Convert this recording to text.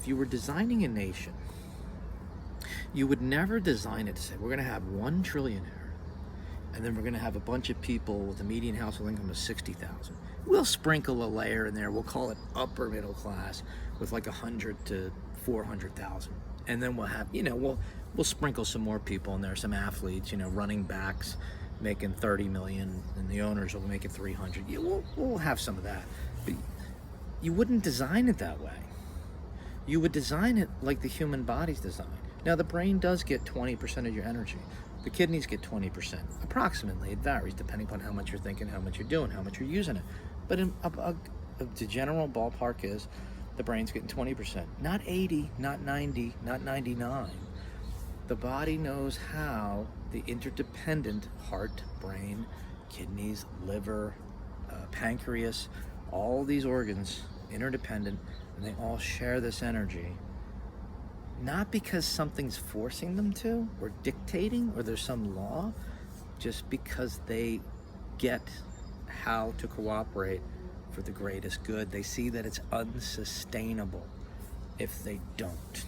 If you were designing a nation, you would never design it to say, we're going to have one trillionaire, and then we're going to have a bunch of people with a median household income of 60,000. We'll sprinkle a layer in there. We'll call it upper middle class with like 100 to 400,000. And then we'll have, we'll sprinkle some more people in there, some athletes, running backs making 30 million, and the owners will make it 300. Yeah, we'll have some of that. But you wouldn't design it that way. You would design it like the human body's designed. Now, the brain does get 20% of your energy. The kidneys get 20%, approximately. It varies depending upon how much you're thinking, how much you're doing, how much you're using it. But the general ballpark is the brain's getting 20%. Not 80, not 90, not 99. The body knows how the interdependent heart, brain, kidneys, liver, pancreas, all these organs, interdependent, and they all share this energy. Not because something's forcing them to, or dictating, or there's some law, just because they get how to cooperate for the greatest good. They see that it's unsustainable if they don't.